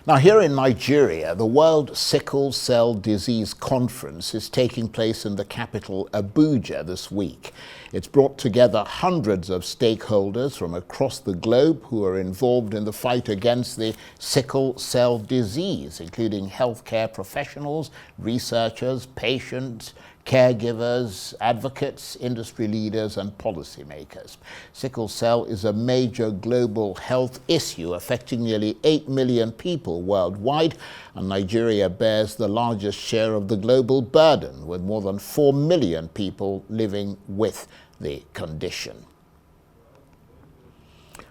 Now, here in Nigeria, the World Sickle Cell Disease Conference is taking place in the capital, Abuja, this week. It's brought together hundreds of stakeholders from across the globe who are involved in the fight against the sickle cell disease, including healthcare professionals, researchers, patients, caregivers, advocates, industry leaders, and policymakers. Sickle cell is a major global health issue affecting nearly 8 million people worldwide, and Nigeria bears the largest share of the global burden, with more than 4 million people living with the condition.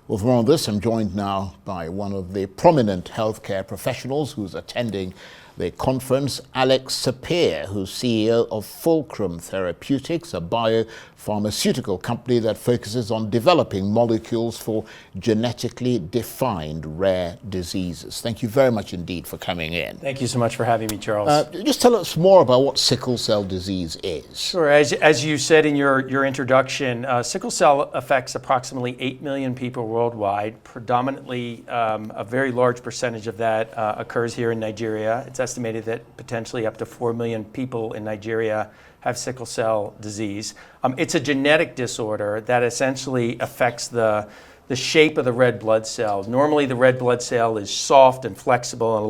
Well, for more on this, I'm joined now by one of the prominent healthcare professionals who's attending the conference, Alex Sapir, who's CEO of Fulcrum Therapeutics, a biopharmaceutical company that focuses on developing molecules for genetically defined rare diseases. Thank you very much indeed for coming in. Thank you so much for having me, Charles. Just tell us more about what sickle cell disease is. Sure. As you said in your introduction, sickle cell affects approximately 8 million people worldwide. Predominantly, a very large percentage of that occurs here in Nigeria. It's estimated that potentially up to 4 million people in Nigeria have sickle cell disease. It's a genetic disorder that essentially affects the shape of the red blood cell. Normally the red blood cell is soft and flexible and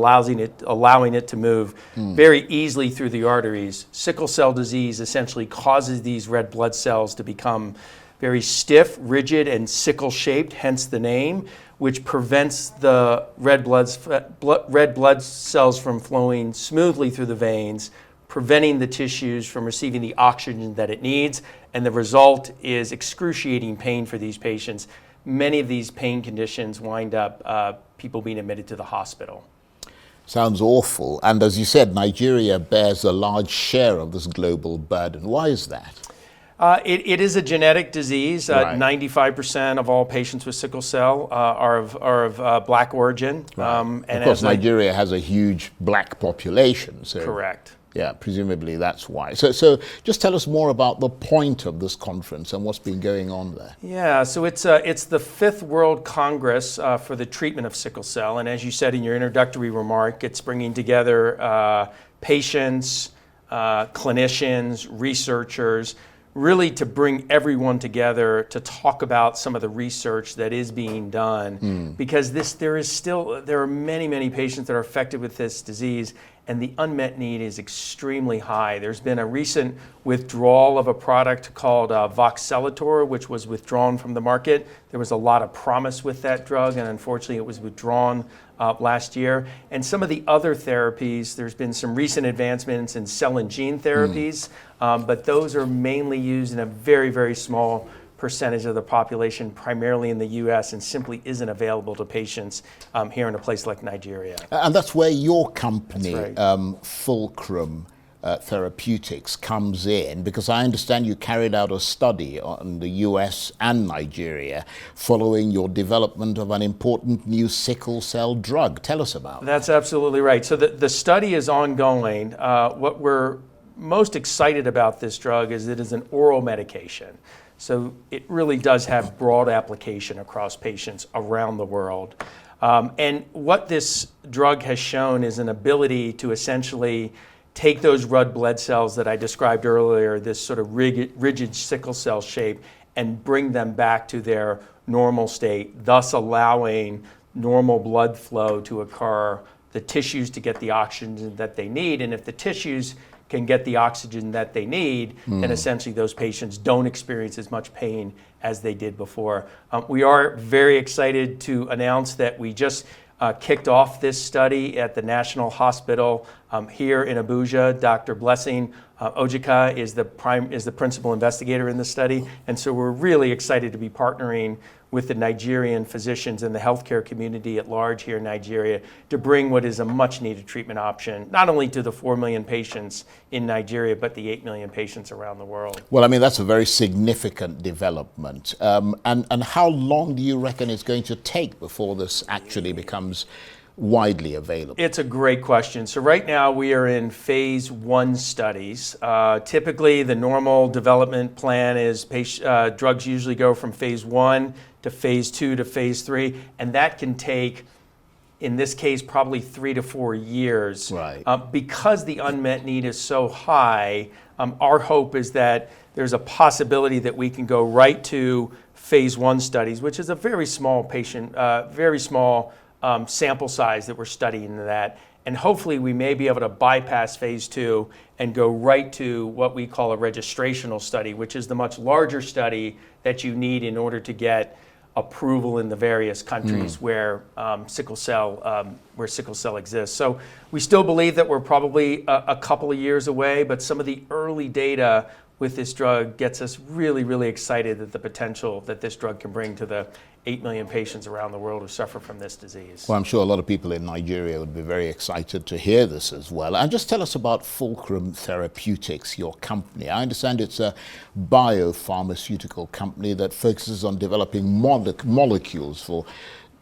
allowing it to move very easily through the arteries. Sickle cell disease essentially causes these red blood cells to become very stiff, rigid, and sickle-shaped, hence the name, which prevents the red blood cells from flowing smoothly through the veins, preventing the tissues from receiving the oxygen that it needs, and the result is excruciating pain for these patients. Many of these pain conditions wind up people being admitted to the hospital. Sounds awful. And as you said, Nigeria bears a large share of this global burden. Why is that? It is a genetic disease. Right. 95% of all patients with sickle cell are of Black origin. Right. And of course, Nigeria has a huge Black population. So, correct. Yeah, presumably that's why. So just tell us more about the point of this conference and what's been going on there. Yeah, so it's the 5th World Congress for the treatment of sickle cell. And as you said in your introductory remark, it's bringing together patients, clinicians, researchers, really to bring everyone together to talk about some of the research that is being done, because there are many patients that are affected with this disease, and the unmet need is extremely high. There's been a recent withdrawal of a product called Voxelotor, which was withdrawn from the market. There was a lot of promise with that drug, and unfortunately it was withdrawn last year. And some of the other therapies, there's been some recent advancements in cell and gene therapies, but those are mainly used in a very small percentage of the population, primarily in the U.S., and simply isn't available to patients here in a place like Nigeria. And that's where your company, That's right. Fulcrum Therapeutics, comes in, because I understand you carried out a study on the U.S. and Nigeria following your development of an important new sickle cell drug. Tell us about that. That's absolutely right. So the study is ongoing. What we're most excited about this drug is it is an oral medication. So it really does have broad application across patients around the world. And what this drug has shown is an ability to essentially take those red blood cells that I described earlier, this sort of rigid sickle cell shape, and bring them back to their normal state, thus allowing normal blood flow to occur, the tissues to get the oxygen that they need. And if the tissues can get the oxygen that they need, then essentially those patients don't experience as much pain as they did before. We are very excited to announce that we just kicked off this study at the National Hospital here in Abuja. Dr. Blessing Ojika is the principal investigator in the study, and so we're really excited to be partnering with the Nigerian physicians and the healthcare community at large here in Nigeria to bring what is a much needed treatment option, not only to the 4 million patients in Nigeria, but the 8 million patients around the world. Well, I mean, that's a very significant development. And how long do you reckon it's going to take before this actually becomes widely available? It's a great question. So right now we are in phase 1 studies. Typically the normal development plan is drugs usually go from phase 1 to phase 2 to phase 3, and that can take in this case, probably 3 to 4 years. Right. Because the unmet need is so high, our hope is that there's a possibility that we can go right to phase 1 studies, which is a very small patient, very small sample size that we're studying that. And hopefully we may be able to bypass phase 2 and go right to what we call a registrational study, which is the much larger study that you need in order to get approval in the various countries where sickle cell exists. So we still believe that we're probably a couple of years away, but some of the early data with this drug gets us really, really excited at the potential that this drug can bring to the 8 million patients around the world who suffer from this disease. Well, I'm sure a lot of people in Nigeria would be very excited to hear this as well. And just tell us about Fulcrum Therapeutics, your company. I understand it's a biopharmaceutical company that focuses on developing molecules for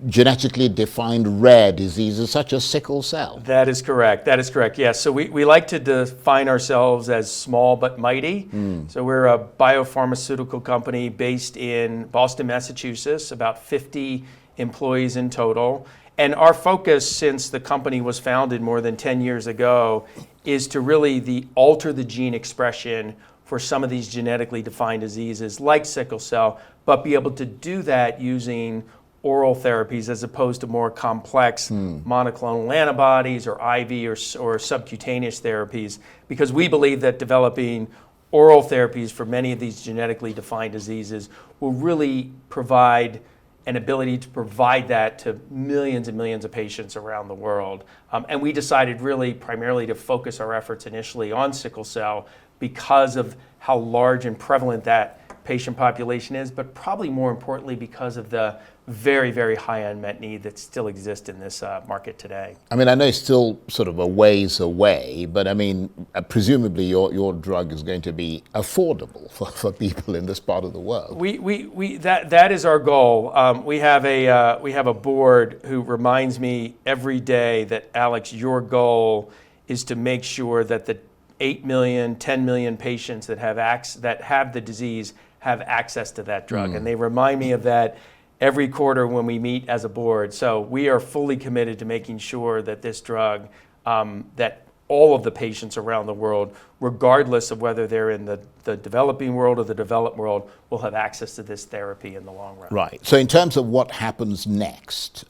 genetically defined rare diseases such as sickle cell. That is correct. That is correct. Yes. So we like to define ourselves as small but mighty. So we're a biopharmaceutical company based in Boston, Massachusetts, about 50 employees in total. And our focus since the company was founded more than 10 years ago is to really alter the gene expression for some of these genetically defined diseases like sickle cell, but be able to do that using oral therapies as opposed to more complex monoclonal antibodies or IV or subcutaneous therapies, because we believe that developing oral therapies for many of these genetically defined diseases will really provide an ability to provide that to millions and millions of patients around the world. And we decided really primarily to focus our efforts initially on sickle cell because of how large and prevalent that patient population is, but probably more importantly because of the very, very high unmet need that still exists in this market today. I mean, I know it's still sort of a ways away, but I mean, presumably your drug is going to be affordable for people in this part of the world. That is our goal. We have a board who reminds me every day that, Alex, your goal is to make sure that the 8 million, 10 million patients that have the disease have access to that drug. And they remind me of that every quarter when we meet as a board. So we are fully committed to making sure that this drug, that all of the patients around the world, regardless of whether they're in the developing world or the developed world, will have access to this therapy in the long run. Right. So in terms of what happens next,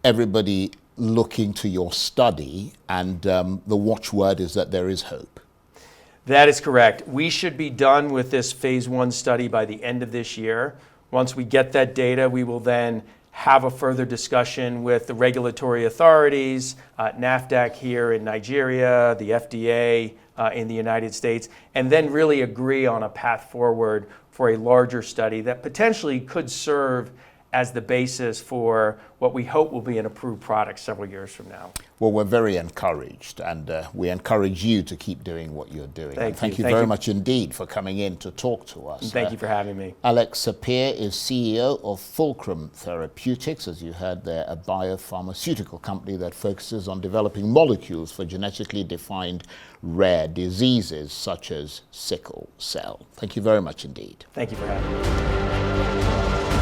everybody looking to your study, and the watchword is that there is hope. That is correct. We should be done with this phase 1 study by the end of this year. Once we get that data, we will then have a further discussion with the regulatory authorities, NAFDAC here in Nigeria, the FDA in the United States, and then really agree on a path forward for a larger study that potentially could serve as the basis for what we hope will be an approved product several years from now. Well, we're very encouraged, and we encourage you to keep doing what you're doing. Thank you very much indeed for coming in to talk to us. Thank you for having me. Alex Sapir is CEO of Fulcrum Therapeutics, as you heard there, a biopharmaceutical company that focuses on developing molecules for genetically defined rare diseases such as sickle cell. Thank you very much indeed. Thank you for having me.